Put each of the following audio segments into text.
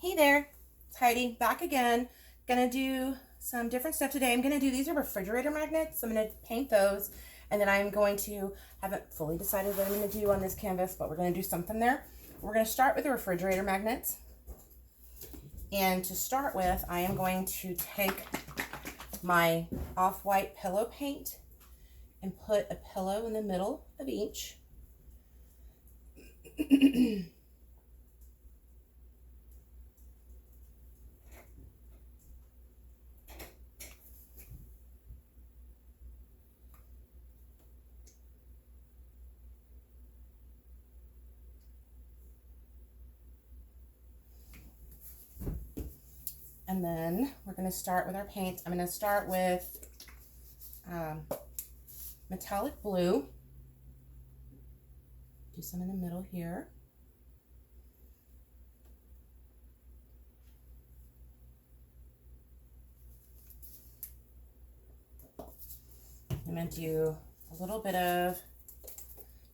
Hey there, it's Heidi back again. Gonna do some different stuff today. I'm gonna do, these are refrigerator magnets. I'm gonna paint those, and then I'm going to, haven't fully decided what I'm gonna do on this canvas, but we're gonna do something there. We're gonna start with the refrigerator magnets. And to start with, I am going to take my off-white pillow paint and put a pillow in the middle of each. And then we're going to start with our paint. I'm going to start with metallic blue. Do some in the middle here. I'm going to do a little bit of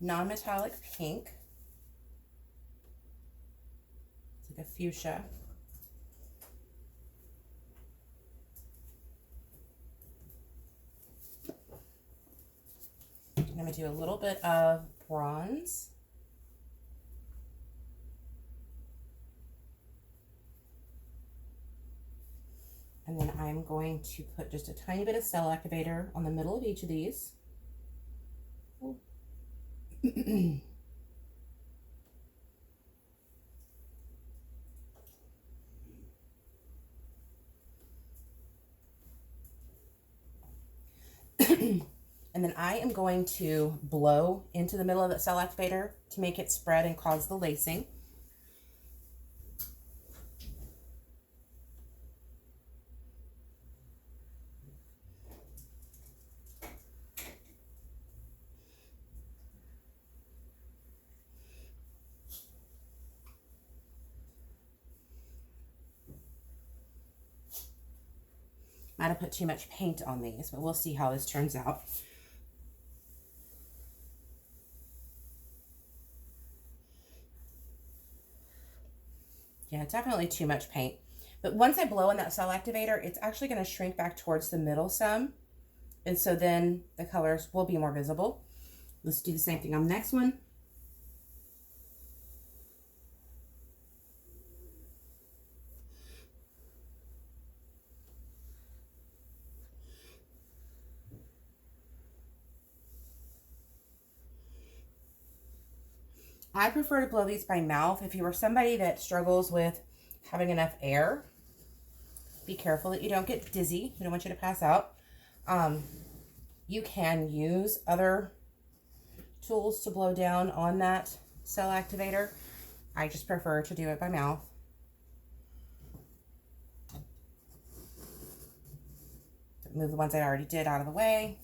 non-metallic pink. It's like a fuchsia. I'm going to do a little bit of bronze. And then I'm going to put just a tiny bit of cell activator on the middle of each of these. And then I am going to blow into the middle of that cell activator to make it spread and cause the lacing. Might have put too much paint on these, but we'll see how this turns out. Yeah, definitely too much paint. But once I blow in that cell activator, it's actually going to shrink back towards the middle some. And so then the colors will be more visible. Let's do the same thing on the next one. I prefer to blow these by mouth. If you are somebody that struggles with having enough air, be careful that you don't get dizzy. We don't want you to pass out. You can use other tools to blow down on that cell activator. I just prefer to do it by mouth. Move the ones I already did out of the way.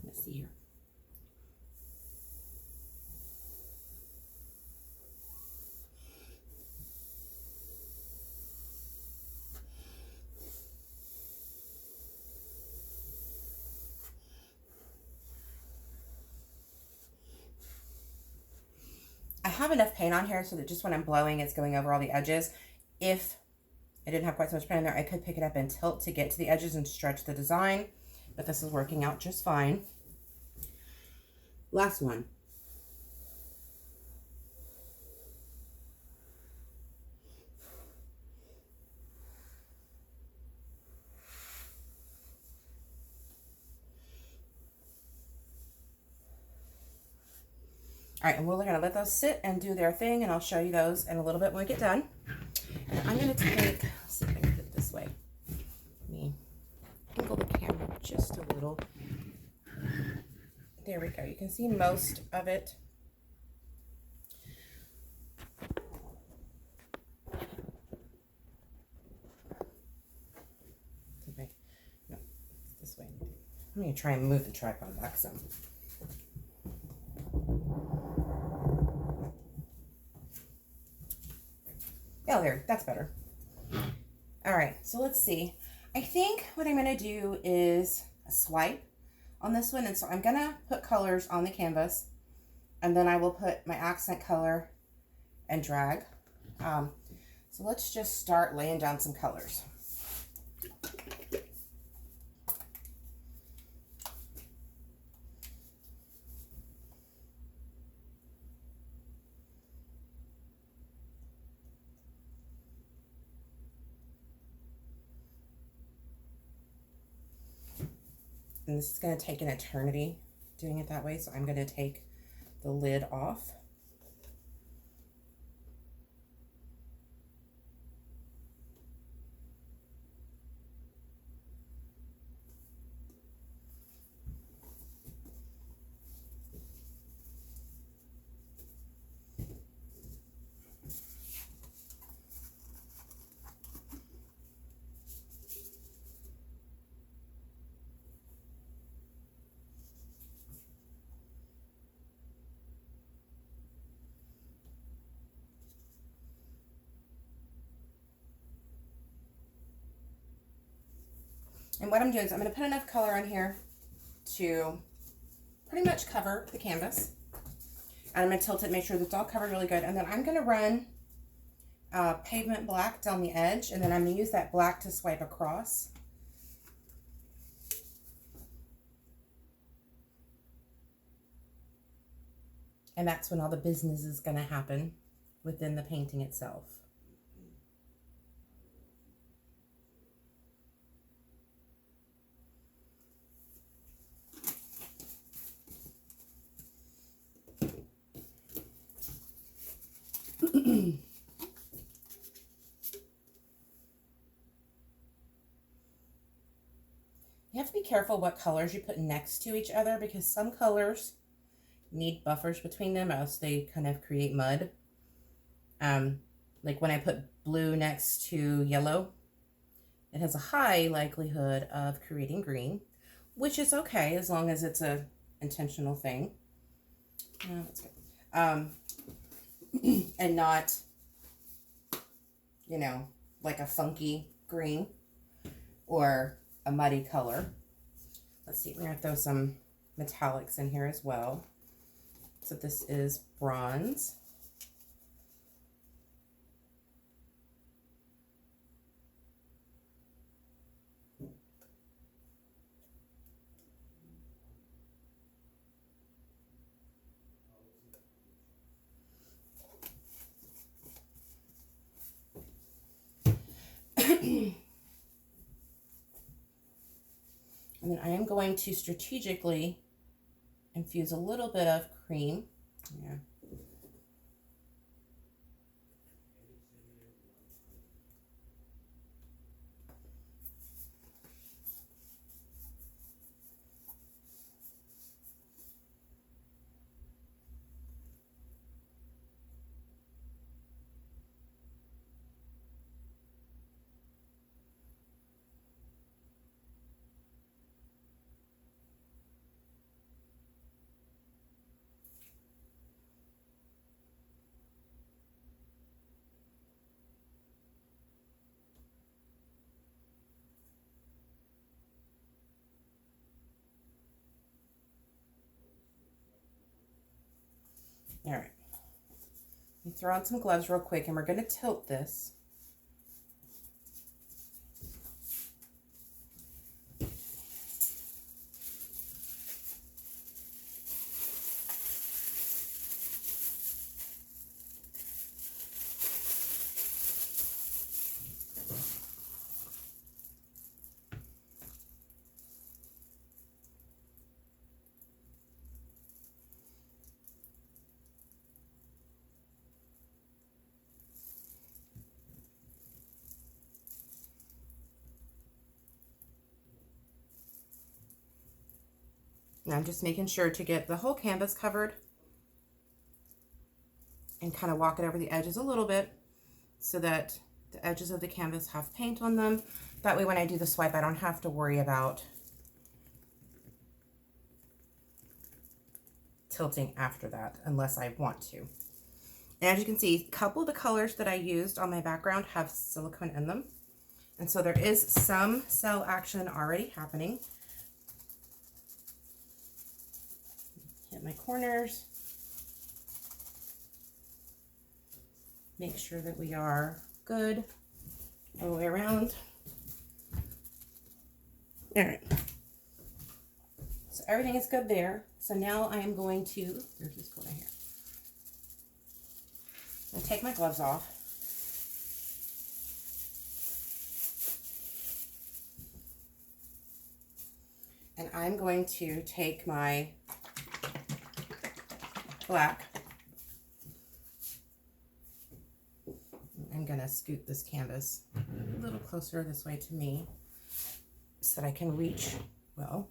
Let's see here. I have enough paint on here so that just when I'm blowing, it's going over all the edges. If I didn't have quite so much paint in there, I could pick it up and tilt to get to the edges and stretch the design, but this is working out just fine. Last one. All right, and we're gonna let those sit and do their thing, and I'll show you those in a little bit when we get done. And I'm gonna take, let's see if I can put it this way. Let me angle the camera just a little. There we go. You can see most of it. No, it's this way. I'm gonna try and move the tripod back some. Oh, there, that's better. All right, so let's see. I think what I'm gonna do is a swipe on this one. And so I'm gonna put colors on the canvas, and then I will put my accent color and drag. So let's just start laying down some colors. And this is going to take an eternity doing it that way, so I'm going to take the lid off. And what I'm doing is I'm going to put enough color on here to pretty much cover the canvas. And I'm going to tilt it, make sure that it's all covered really good. And then I'm going to run pavement black down the edge, and then I'm going to use that black to swipe across. And that's when all the business is going to happen within the painting itself. You have to be careful what colors you put next to each other, because some colors need buffers between them, else they kind of create mud. Like when I put blue next to yellow, it has a high likelihood of creating green, which is okay as long as it's a intentional thing. That's good. And not, you know, like a funky green or a muddy color. Let's see, we're gonna throw some metallics in here as well. So this is bronze. And then I am going to strategically infuse a little bit of cream. Yeah. All right. You throw on some gloves real quick, and we're going to tilt this. And I'm just making sure to get the whole canvas covered and kind of walk it over the edges a little bit so that the edges of the canvas have paint on them. That way when I do the swipe, I don't have to worry about tilting after that unless I want to. And as you can see, a couple of the colors that I used on my background have silicone in them. And so there is some cell action already happening. Hit my corners. make sure that we are good all the way around. All right. So everything is good there. So now I am going to, there's this corner here. I'll take my gloves off. And I'm going to take my black. I'm going to scoot this canvas a little closer this way to me so that I can reach well.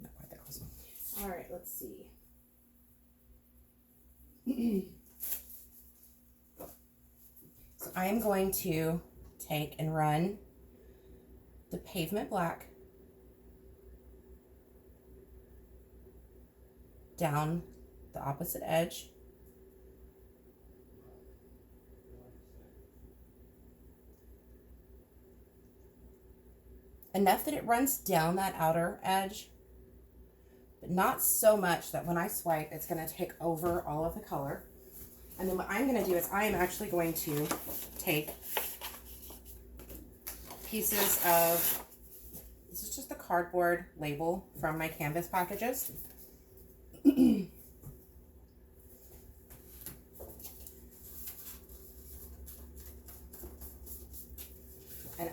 Not quite that close. All right, let's see. So I am going to take and run the pavement black down the opposite edge. Enough that it runs down that outer edge, but not so much that when I swipe, it's going to take over all of the color. And then what I'm going to do is I am actually going to take pieces of, this is just the cardboard label from my canvas packages. And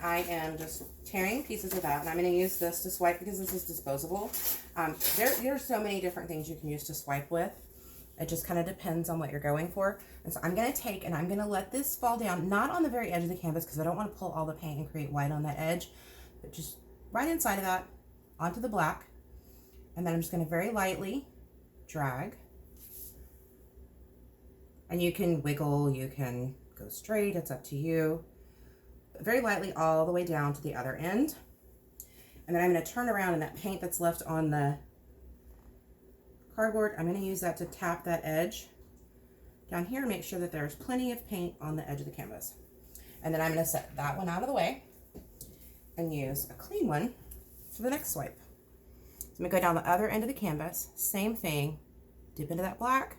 I am just tearing pieces of that, and I'm going to use this to swipe because this is disposable. There are so many different things you can use to swipe with. It just kind of depends on what you're going for. And so I'm going to take and I'm going to let this fall down, not on the very edge of the canvas because I don't want to pull all the paint and create white on that edge, but just right inside of that onto the black. And then I'm just going to very lightly drag. And you can wiggle, you can go straight, it's up to you. But very lightly all the way down to the other end. And then I'm going to turn around, and that paint that's left on the cardboard, I'm going to use that to tap that edge down here and make sure that there's plenty of paint on the edge of the canvas. And then I'm going to set that one out of the way and use a clean one for the next swipe. So I'm going to go down the other end of the canvas, same thing, dip into that black,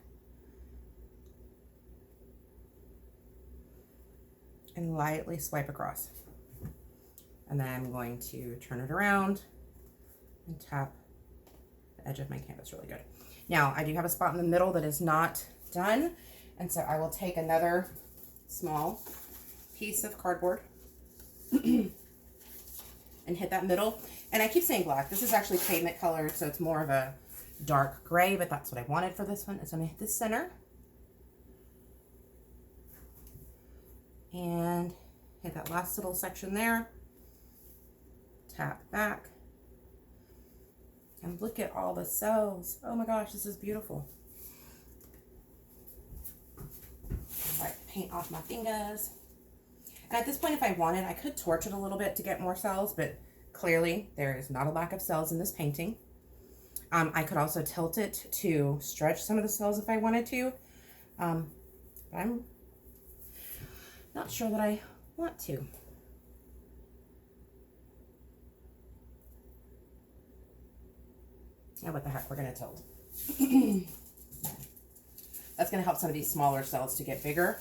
and lightly swipe across. And then I'm going to turn it around and tap the edge of my canvas really good. Now, I do have a spot in the middle that is not done, and so I will take another small piece of cardboard and hit that middle. And I keep saying black. This is actually pavement color, so it's more of a dark gray, but that's what I wanted for this one. So I'm going to hit the center and hit that last little section there. Tap back. And look at all the cells. Oh my gosh, this is beautiful. Wipe paint off my fingers. And at this point, if I wanted, I could torch it a little bit to get more cells, but clearly there is not a lack of cells in this painting. I could also tilt it to stretch some of the cells if I wanted to. But I'm not sure that I want to. Now what the heck, we're going to tilt. That's going to help some of these smaller cells to get bigger.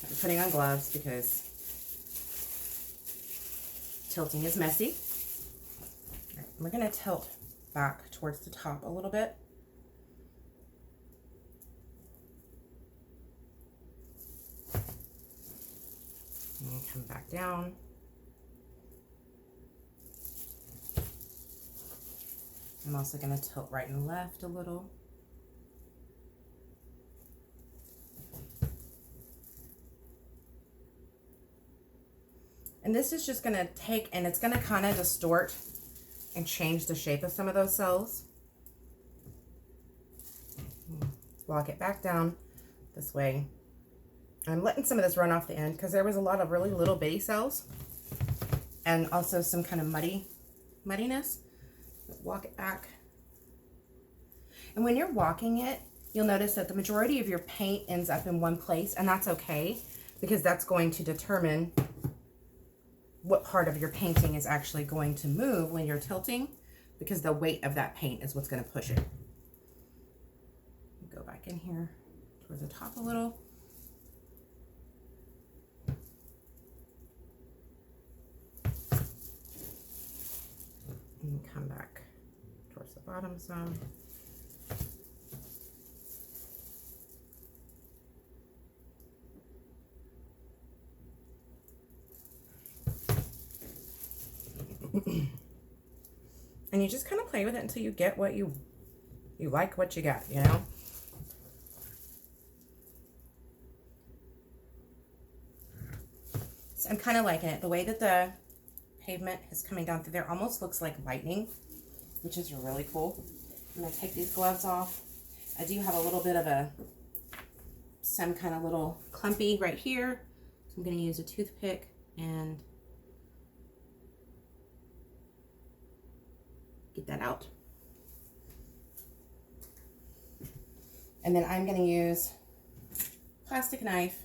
I'm putting on gloves because tilting is messy. All right, we're going to tilt back towards the top a little bit. And come back down. I'm also going to tilt right and left a little. And this is just going to take, and it's going to kind of distort and change the shape of some of those cells. Walk it back down this way. I'm letting some of this run off the end because there was a lot of really little bitty cells and also some kind of muddiness. Walk it back. And when you're walking it, you'll notice that the majority of your paint ends up in one place, and that's okay, because that's going to determine what part of your painting is actually going to move when you're tilting, because the weight of that paint is what's going to push it. Go back in here towards the top a little. And come back towards the bottom some. And you just kind of play with it until you get what you like what you got, you know? So I'm kind of liking it. The way that the pavement is coming down through there almost looks like lightning, which is really cool. I'm going to take these gloves off. I do have a little bit of some kind of little clumpy right here. So I'm going to use a toothpick and get that out. And then I'm going to use a plastic knife.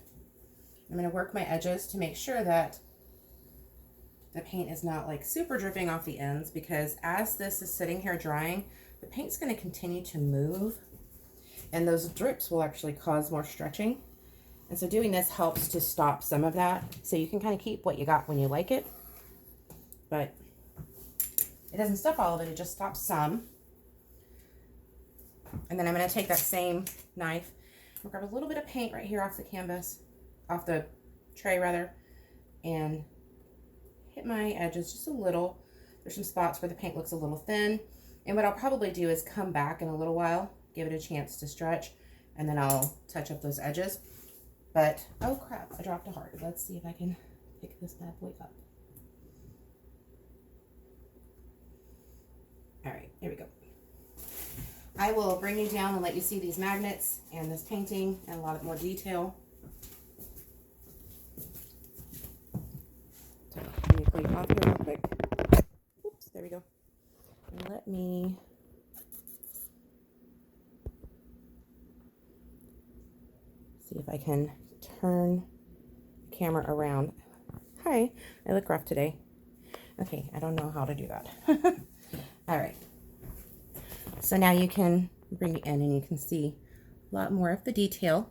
I'm going to work my edges to make sure that the paint is not like super dripping off the ends, because as this is sitting here drying, the paint's going to continue to move, and those drips will actually cause more stretching. And so doing this helps to stop some of that. So you can kind of keep what you got when you like it, but it doesn't stop all of it, it just stops some. And then I'm going to take that same knife and grab a little bit of paint right here off the canvas, off the tray rather, and hit my edges just a little. There's some spots where the paint looks a little thin. And what I'll probably do is come back in a little while, give it a chance to stretch, and then I'll touch up those edges. But, oh crap, I dropped a heart. Let's see if I can pick this bad boy up. All right, here we go. I will bring you down and let you see these magnets and this painting in a lot more detail. So let me pull you off here real quick. Oops, there we go. And let me see if I can turn the camera around. Hi, I look rough today. Okay, I don't know how to do that. All right. So now you can bring it in and you can see a lot more of the detail.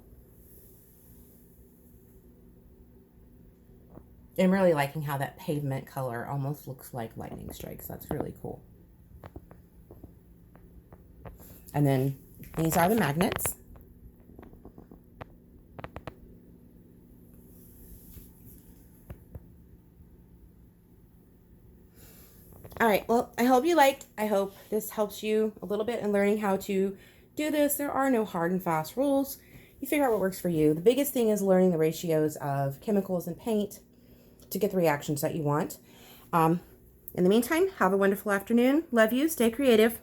I'm really liking how that pavement color almost looks like lightning strikes. That's really cool. And then these are the magnets. All right, well, I hope you liked. I hope this helps you a little bit in learning how to do this. There are no hard and fast rules. You figure out what works for you. The biggest thing is learning the ratios of chemicals and paint to get the reactions that you want. In the meantime, have a wonderful afternoon. Love you. Stay creative.